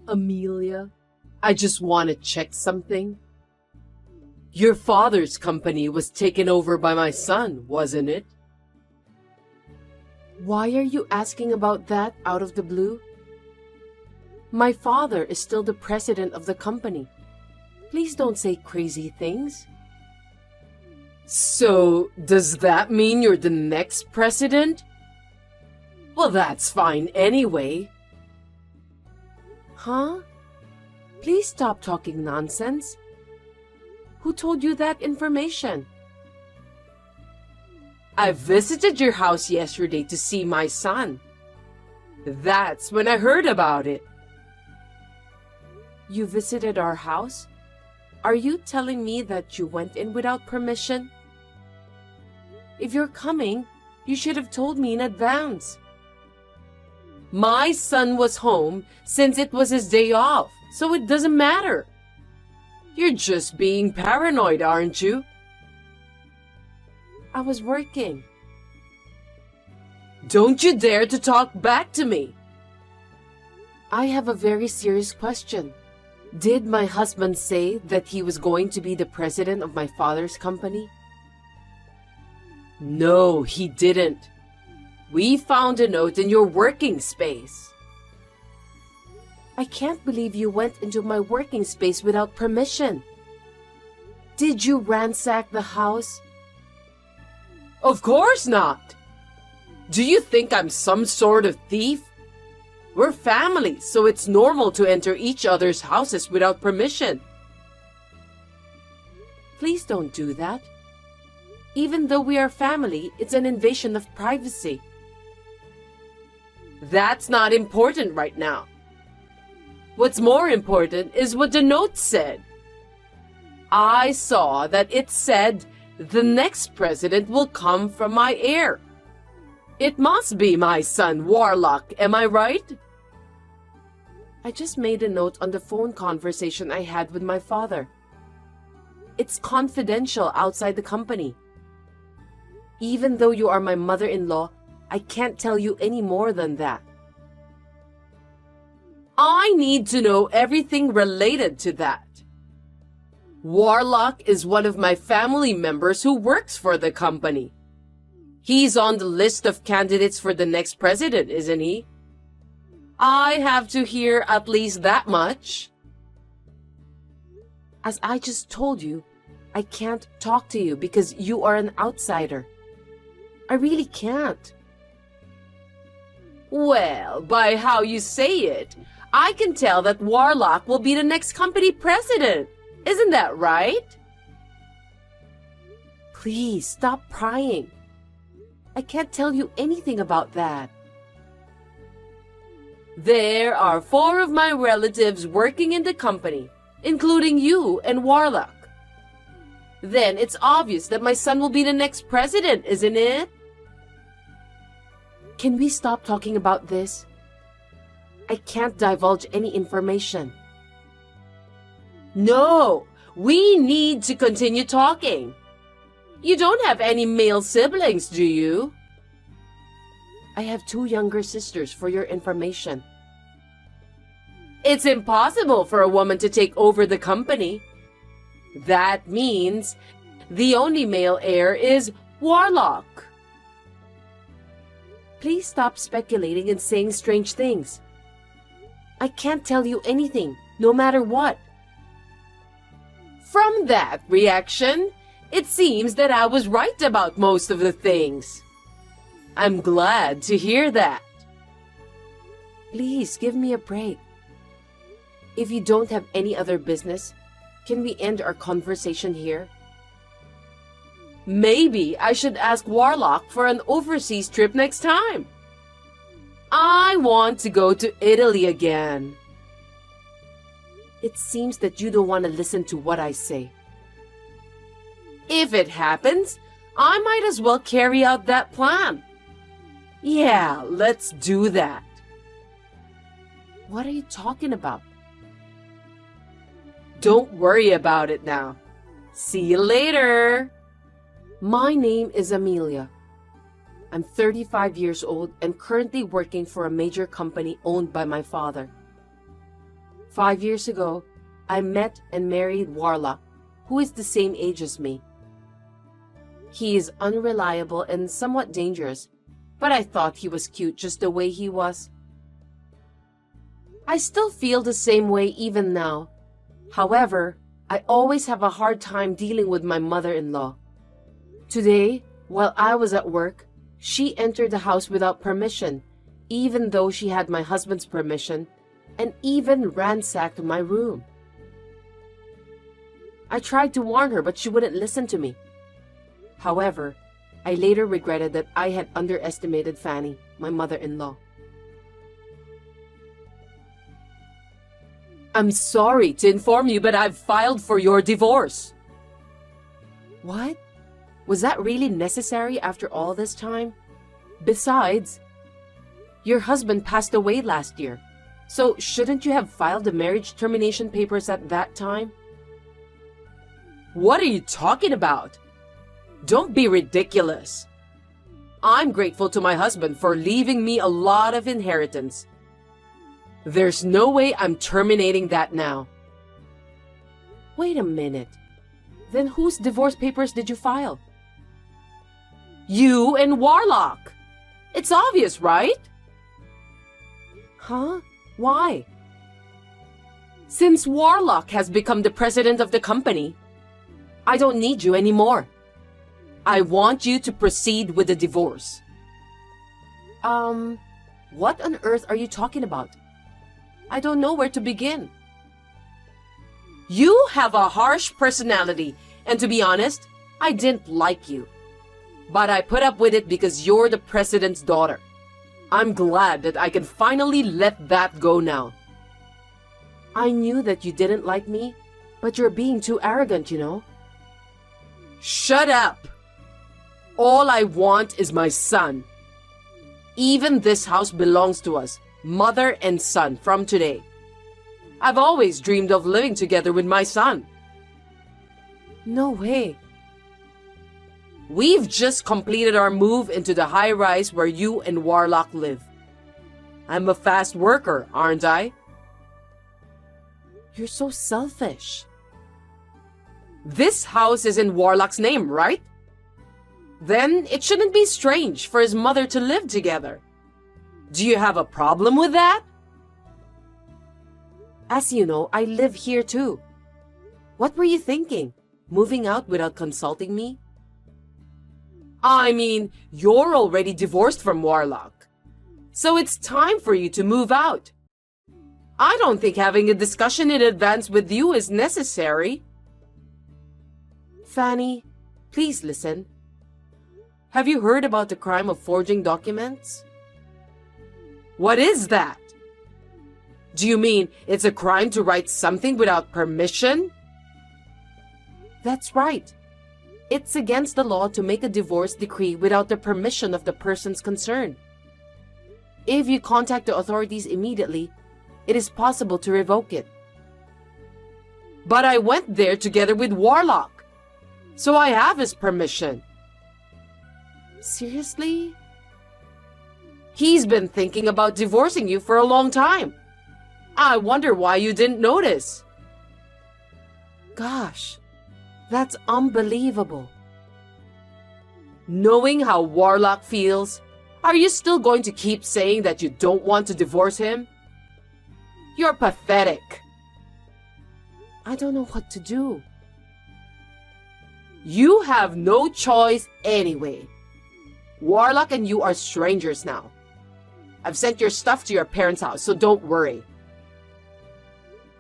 Amelia, I just want to check something. Your father's company was taken over by my son, wasn't it? Why are you asking about that out of the blue? My father is still the president of the company. Please don't say crazy things. So, does that mean you're the next president? Well, that's fine anyway. Huh? Please stop talking nonsense. Who told you that information? I visited your house yesterday to see my son. That's when I heard about it. You visited our house? Are you telling me that you went in without permission? If you're coming, you should have told me in advance. My son was home since it was his day off, so it doesn't matter. You're just being paranoid, aren't you? I was working. Don't you dare to talk back to me. I have a very serious question. Did my husband say that he was going to be the president of my father's company? No, he didn't. We found a note in your working space. I can't believe you went into my working space without permission. Did you ransack the house? Of course not. Do you think I'm some sort of thief? We're family, so it's normal to enter each other's houses without permission. Please don't do that. Even though we are family, it's an invasion of privacy. That's not important right now. What's more important is what the note said. I saw that it said, "The next president will come from my heir." It must be my son, Warlock, am I right? I just made a note on the phone conversation I had with my father. It's confidential outside the company. Even though you are my mother-in-law, I can't tell you any more than that. I need to know everything related to that. Warlock is one of my family members who works for the company. He's on the list of candidates for the next president, isn't he? I have to hear at least that much. As I just told you, I can't talk to you because you are an outsider. I really can't. Well, by how you say it, I can tell that Warlock will be the next company president. Isn't that right? Please stop prying. I can't tell you anything about that. There are 4 of my relatives working in the company, including you and Warlock. Then it's obvious that my son will be the next president, isn't it? Can we stop talking about this? I can't divulge any information. No, we need to continue talking. You don't have any male siblings, do you? I have 2 younger sisters, for your information. It's impossible for a woman to take over the company. That means the only male heir is Warlock. Please stop speculating and saying strange things. I can't tell you anything, no matter what. From that reaction, it seems that I was right about most of the things. I'm glad to hear that. Please give me a break. If you don't have any other business, can we end our conversation here? Maybe I should ask Warlock for an overseas trip next time. I want to go to Italy again. It seems that you don't want to listen to what I say. If it happens, I might as well carry out that plan. Yeah, let's do that. What are you talking about? Don't worry about it now. See you later. My name is Amelia. I'm 35 years old and currently working for a major company owned by my father. 5 years ago, I met and married Warlock, who is the same age as me. He is unreliable and somewhat dangerous, but I thought he was cute just the way he was. I still feel the same way even now. However, I always have a hard time dealing with my mother-in-law. Today, while I was at work, she entered the house without permission, even though she had my husband's permission, and even ransacked my room. I tried to warn her, but she wouldn't listen to me. However, I later regretted that I had underestimated Fanny, my mother-in-law. I'm sorry to inform you, but I've filed for your divorce. What? Was that really necessary after all this time? Besides, your husband passed away last year, so shouldn't you have filed the marriage termination papers at that time? What are you talking about? Don't be ridiculous. I'm grateful to my husband for leaving me a lot of inheritance. There's no way I'm terminating that now. Wait a minute. Then whose divorce papers did you file? You and Warlock. It's obvious, right? Huh? Why? Since Warlock has become the president of the company, I don't need you anymore. I want you to proceed with the divorce. What on earth are you talking about? I don't know where to begin. You have a harsh personality, and to be honest, I didn't like you. But I put up with it because you're the president's daughter. I'm glad that I can finally let that go now. I knew that you didn't like me, but you're being too arrogant, you know. Shut up! All I want is my son. Even this house belongs to us, mother and son, from today. I've always dreamed of living together with my son. No way. We've just completed our move into the high-rise where you and Warlock live. I'm a fast worker, aren't I? You're so selfish. This house is in Warlock's name, right? Then it shouldn't be strange for his mother to live together. Do you have a problem with that? As you know, I live here too. What were you thinking? Moving out without consulting me? I mean, you're already divorced from Warlock. So it's time for you to move out. I don't think having a discussion in advance with you is necessary. Fanny, please listen. Have you heard about the crime of forging documents? What is that? Do you mean it's a crime to write something without permission? That's right. It's against the law to make a divorce decree without the permission of the persons concerned. If you contact the authorities immediately, it is possible to revoke it. But I went there together with Warlock, so I have his permission. Seriously? He's been thinking about divorcing you for a long time. I wonder why you didn't notice. Gosh, that's unbelievable. Knowing how Warlock feels, are you still going to keep saying that you don't want to divorce him? You're pathetic. I don't know what to do. You have no choice anyway. Warlock and you are strangers now. I've sent your stuff to your parents' house, so don't worry.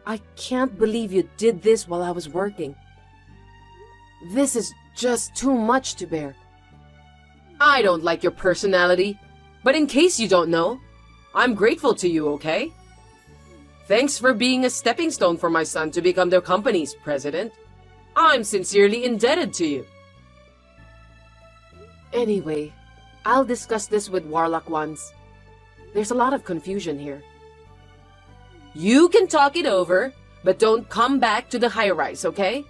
I can't believe you did this while I was working. This is just too much to bear. I don't like your personality, but in case you don't know, I'm grateful to you, okay? Thanks for being a stepping stone for my son to become the company's president. I'm sincerely indebted to you. Anyway, I'll discuss this with Warlock once. There's a lot of confusion here. You can talk it over, but don't come back to the high-rise, okay?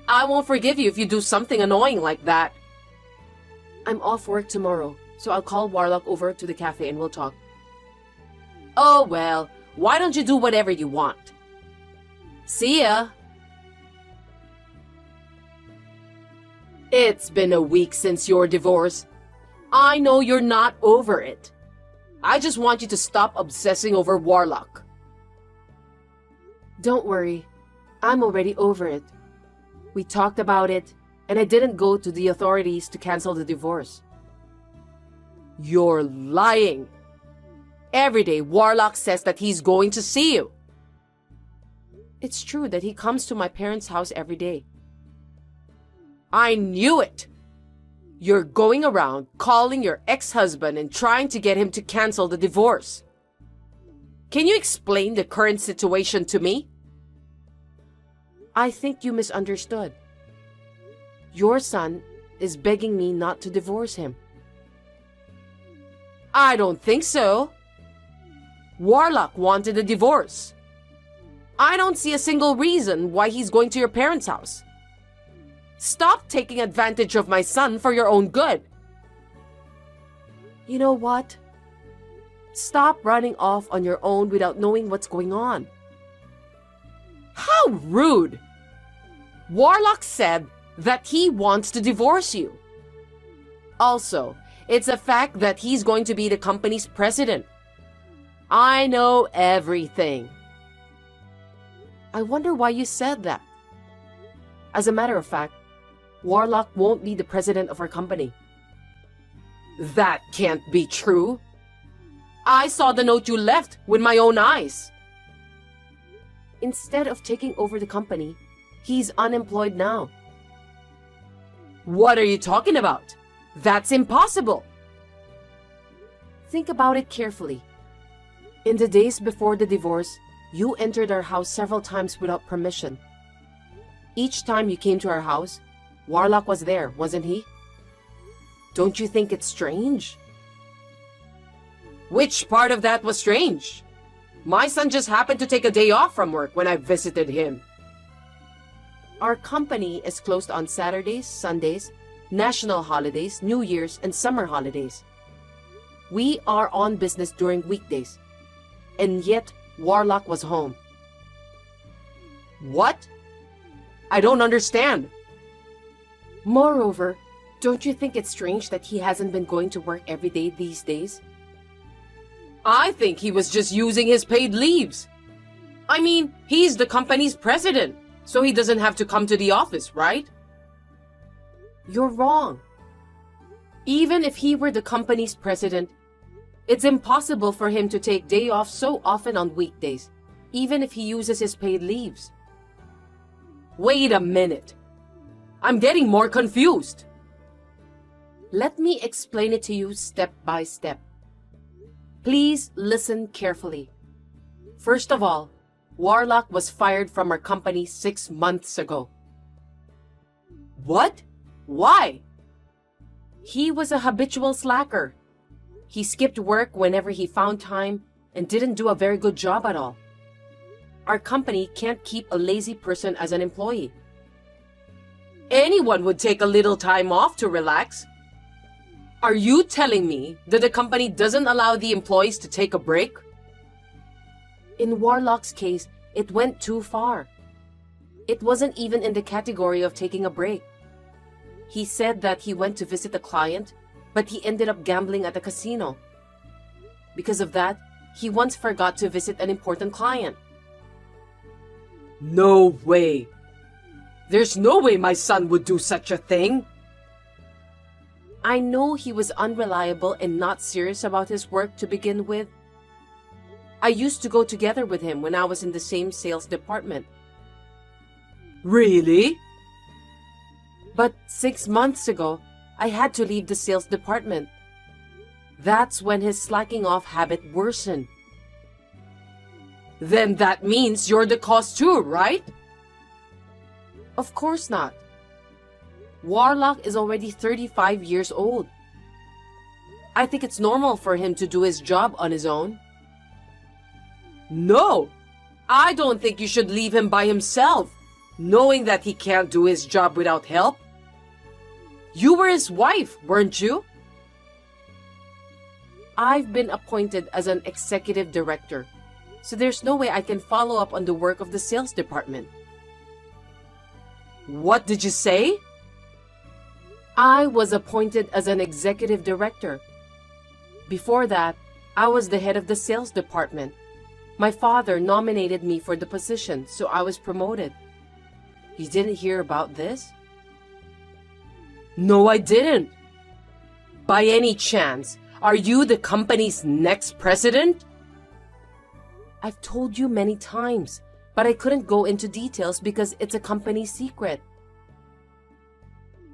I won't forgive you if you do something annoying like that. I'm off work tomorrow, so I'll call Warlock over to the cafe and we'll talk. Oh well, Why don't you do whatever you want? See ya. It's been a week since your divorce. I know you're not over it. I just want you to stop obsessing over Warlock. Don't worry. I'm already over it. We talked about it, and I didn't go to the authorities to cancel the divorce. You're lying. Every day, Warlock says that he's going to see you. It's true that he comes to my parents' house every day. I knew it. You're going around calling your ex-husband and trying to get him to cancel the divorce. Can you explain the current situation to me? I think you misunderstood. Your son is begging me not to divorce him. I don't think so. Warlock wanted a divorce. I don't see a single reason why he's going to your parents' house. Stop taking advantage of my son for your own good. You know what? Stop running off on your own without knowing what's going on. How rude! Warlock said that he wants to divorce you. Also, it's a fact that he's going to be the company's president. I know everything. I wonder why you said that. As a matter of fact, Warlock won't be the president of our company. That can't be true. I saw the note you left with my own eyes. Instead of taking over the company, he's unemployed now. What are you talking about? That's impossible. Think about it carefully. In the days before the divorce, you entered our house several times without permission. Each time you came to our house, Warlock was there, wasn't he? Don't you think it's strange? Which part of that was strange? My son just happened to take a day off from work when I visited him. Our company is closed on Saturdays, Sundays, national holidays, New Year's, and summer holidays. We are on business during weekdays. And yet, Warlock was home. What? I don't understand. Moreover, don't you think it's strange that he hasn't been going to work every day these days? I think he was just using his paid leaves. I mean, he's the company's president, so he doesn't have to come to the office, right? You're wrong. Even if he were the company's president, it's impossible for him to take day off so often on weekdays, even if he uses his paid leaves. Wait a minute. I'm getting more confused. Let me explain it to you step by step. Please listen carefully. First of all, Warlock was fired from our company 6 months ago. What? Why? He was a habitual slacker. He skipped work whenever he found time and didn't do a very good job at all. Our company can't keep a lazy person as an employee. Anyone would take a little time off to relax. Are you telling me that the company doesn't allow the employees to take a break? In Warlock's case, it went too far. It wasn't even in the category of taking a break. He said that he went to visit a client, but he ended up gambling at a casino. Because of that, he once forgot to visit an important client. No way! There's no way my son would do such a thing! I know he was unreliable and not serious about his work to begin with. I used to go together with him when I was in the same sales department. Really? But 6 months ago, I had to leave the sales department. That's when his slacking off habit worsened. Then that means you're the cause too, right? Of course not. Warlock is already 35 years old. I think it's normal for him to do his job on his own. No! I don't think you should leave him by himself, knowing that he can't do his job without help. You were his wife, weren't you? I've been appointed as an executive director, so there's no way I can follow up on the work of the sales department. What did you say? I was appointed as an executive director. Before that, I was the head of the sales department. My father nominated me for the position, so I was promoted. You didn't hear about this? No, I didn't. By any chance, are you the company's next president? I've told you many times, but I couldn't go into details because it's a company secret.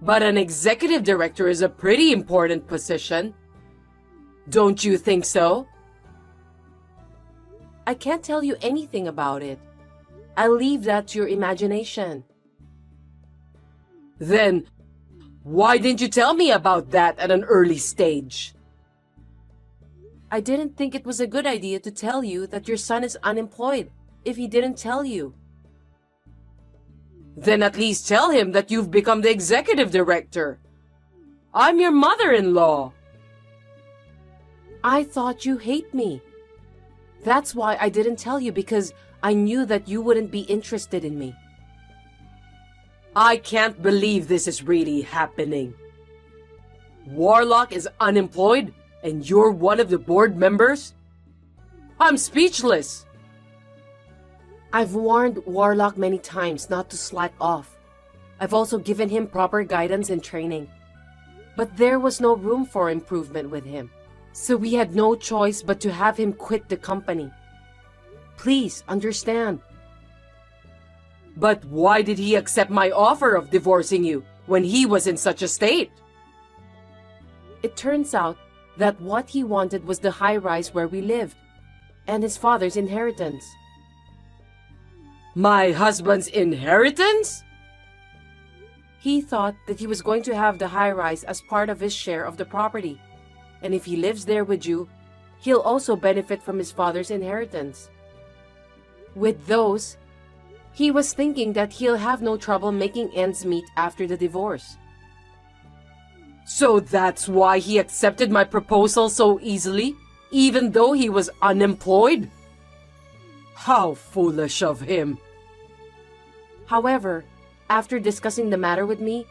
But an executive director is a pretty important position. Don't you think so? I can't tell you anything about it. I'll leave that to your imagination. Then, why didn't you tell me about that at an early stage? I didn't think it was a good idea to tell you that your son is unemployed if he didn't tell you. Then at least tell him that you've become the executive director. I'm your mother-in-law. I thought you hate me. That's why I didn't tell you, because I knew that you wouldn't be interested in me. I can't believe this is really happening. Warlock is unemployed and you're one of the board members? I'm speechless. I've warned Warlock many times not to slack off. I've also given him proper guidance and training. But there was no room for improvement with him. So we had no choice but to have him quit the company. Please understand. But why did he accept my offer of divorcing you when he was in such a state? It turns out that what he wanted was the high-rise where we lived, and his father's inheritance. My husband's inheritance? He thought that he was going to have the high-rise as part of his share of the property, and if he lives there with you, he'll also benefit from his father's inheritance. With those, he was thinking that he'll have no trouble making ends meet after the divorce. So that's why he accepted my proposal so easily, even though he was unemployed? How foolish of him. However, after discussing the matter with me,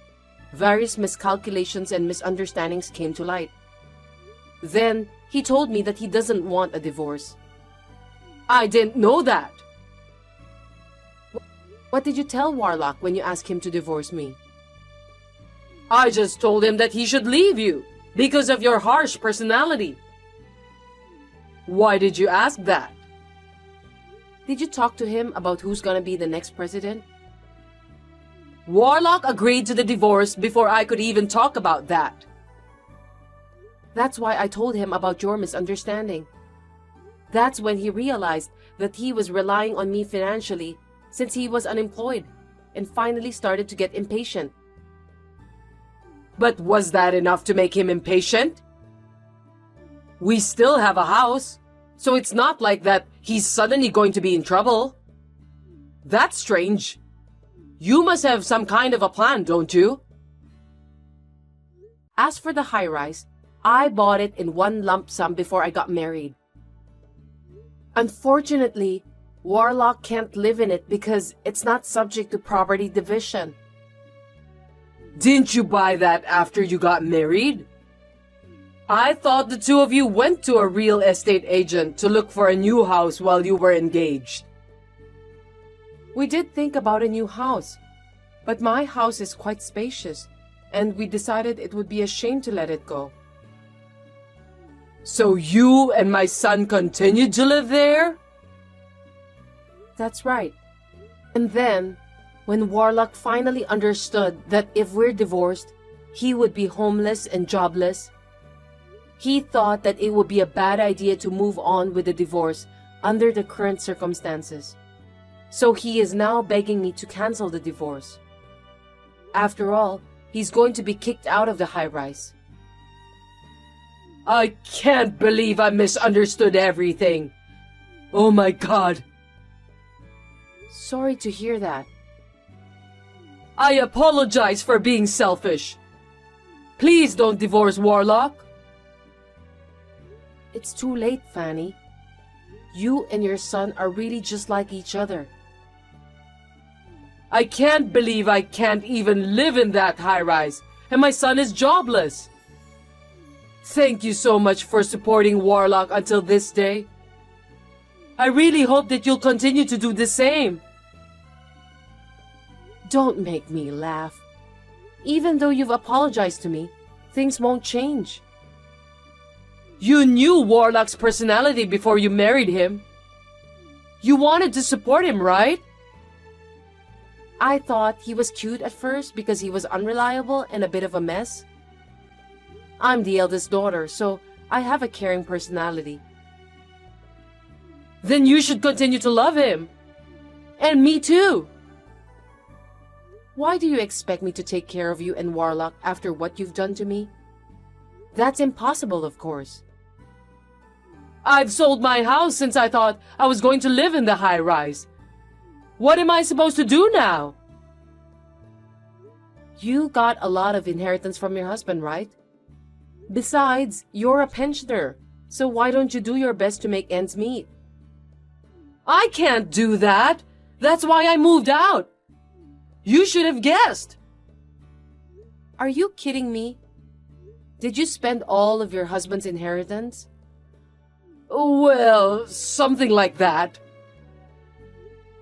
various miscalculations and misunderstandings came to light. Then, he told me that he doesn't want a divorce. I didn't know that. What did you tell Warlock when you asked him to divorce me? I just told him that he should leave you because of your harsh personality. Why did you ask that? Did you talk to him about who's gonna be the next president? Warlock agreed to the divorce before I could even talk about that. That's why I told him about your misunderstanding. That's when he realized that he was relying on me financially since he was unemployed and finally started to get impatient. But was that enough to make him impatient? We still have a house, so it's not like that he's suddenly going to be in trouble. That's strange. You must have some kind of a plan, don't you? As for the high-rise, I bought it in one lump sum before I got married. Unfortunately, Warlock can't live in it because it's not subject to property division. Didn't you buy that after you got married? I thought the two of you went to a real estate agent to look for a new house while you were engaged. We did think about a new house, but my house is quite spacious, and we decided it would be a shame to let it go. So you and my son continued to live there? That's right. And then, when Warlock finally understood that if we're divorced, he would be homeless and jobless, he thought that it would be a bad idea to move on with the divorce under the current circumstances. So he is now begging me to cancel the divorce. After all, he's going to be kicked out of the high-rise. I can't believe I misunderstood everything. Oh my God. Sorry to hear that. I apologize for being selfish. Please don't divorce Warlock. It's too late, Fanny. You and your son are really just like each other. I can't believe I can't even live in that high-rise, and my son is jobless. Thank you so much for supporting Warlock until this day. I really hope that you'll continue to do the same. Don't make me laugh. Even though you've apologized to me, things won't change. You knew Warlock's personality before you married him. You wanted to support him, right? I thought he was cute at first because he was unreliable and a bit of a mess. I'm the eldest daughter, so I have a caring personality. Then you should continue to love him. And me too. Why do you expect me to take care of you and Warlock after what you've done to me? That's impossible, of course. I've sold my house since I thought I was going to live in the high-rise. What am I supposed to do now? You got a lot of inheritance from your husband, right? Besides, you're a pensioner, so why don't you do your best to make ends meet? I can't do that. That's why I moved out. You should have guessed. Are you kidding me? Did you spend all of your husband's inheritance? Well, something like that.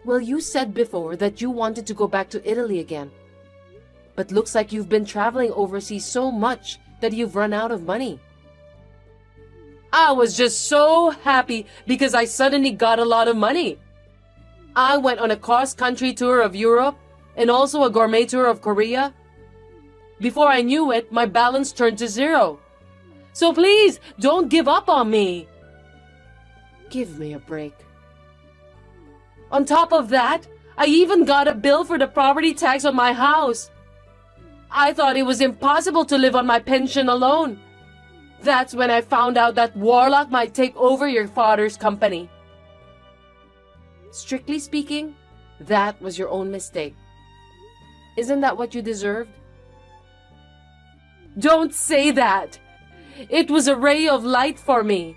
Well, you said before that you wanted to go back to Italy again. But looks like you've been traveling overseas so much that you've run out of money. I was just so happy because I suddenly got a lot of money. I went on a cross-country tour of Europe and also a gourmet tour of Korea. Before I knew it, my balance turned to zero. So please, don't give up on me. Give me a break. On top of that, I even got a bill for the property tax on my house. I thought it was impossible to live on my pension alone. That's when I found out that Warlock might take over your father's company. Strictly speaking, that was your own mistake. Isn't that what you deserved? Don't say that. It was a ray of light for me.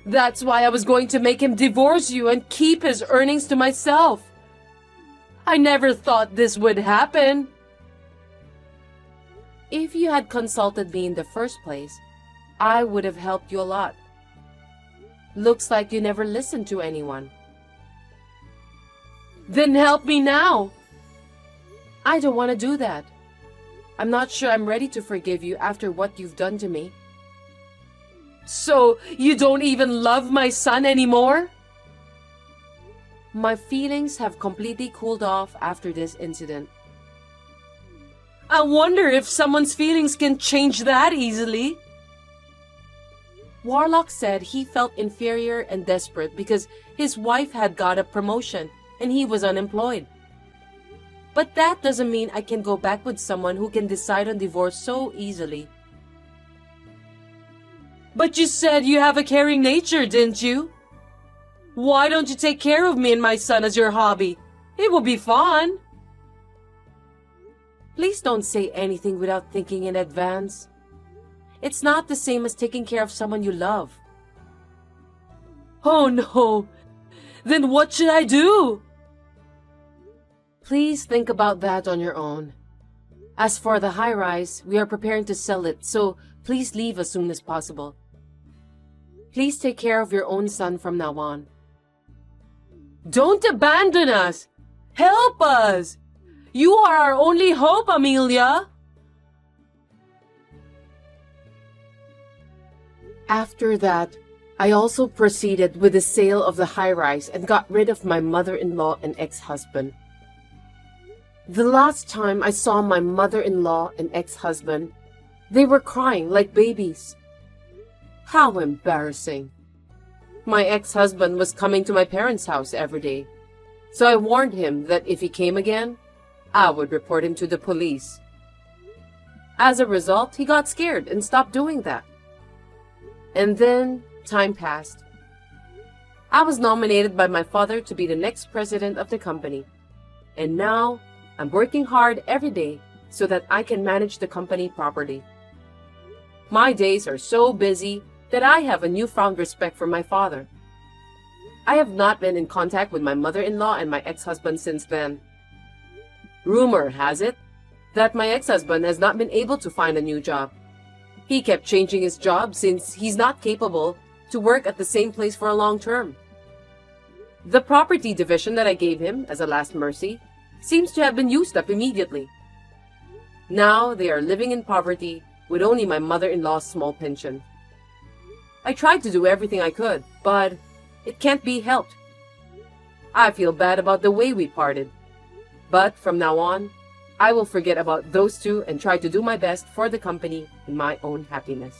That's why I was going to make him divorce you and keep his earnings to myself. I never thought this would happen. If you had consulted me in the first place, I would have helped you a lot. Looks like you never listened to anyone. Then help me now. I don't want to do that. I'm not sure I'm ready to forgive you after what you've done to me. So, you don't even love my son anymore? My feelings have completely cooled off after this incident. I wonder if someone's feelings can change that easily. Warlock said he felt inferior and desperate because his wife had got a promotion and he was unemployed. But that doesn't mean I can go back with someone who can decide on divorce so easily. But you said you have a caring nature, didn't you? Why don't you take care of me and my son as your hobby? It will be fun. Please don't say anything without thinking in advance. It's not the same as taking care of someone you love. Oh no! Then what should I do? Please think about that on your own. As for the high-rise, we are preparing to sell it, so please leave as soon as possible. Please take care of your own son from now on. Don't abandon us! Help us! You are our only hope, Amelia! After that, I also proceeded with the sale of the high-rise and got rid of my mother-in-law and ex-husband. The last time I saw my mother-in-law and ex-husband, they were crying like babies. How embarrassing. My ex-husband was coming to my parents' house every day, so I warned him that if he came again, I would report him to the police. As a result, he got scared and stopped doing that. And then time passed. I was nominated by my father to be the next president of the company. And now, I'm working hard every day so that I can manage the company properly. My days are so busy that I have a newfound respect for my father. I have not been in contact with my mother-in-law and my ex-husband since then. Rumor has it that my ex-husband has not been able to find a new job. He kept changing his job since he's not capable to work at the same place for a long term. The property division that I gave him as a last mercy seems to have been used up immediately. Now they are living in poverty with only my mother-in-law's small pension. I tried to do everything I could, but it can't be helped. I feel bad about the way we parted. But from now on, I will forget about those two and try to do my best for the company and my own happiness.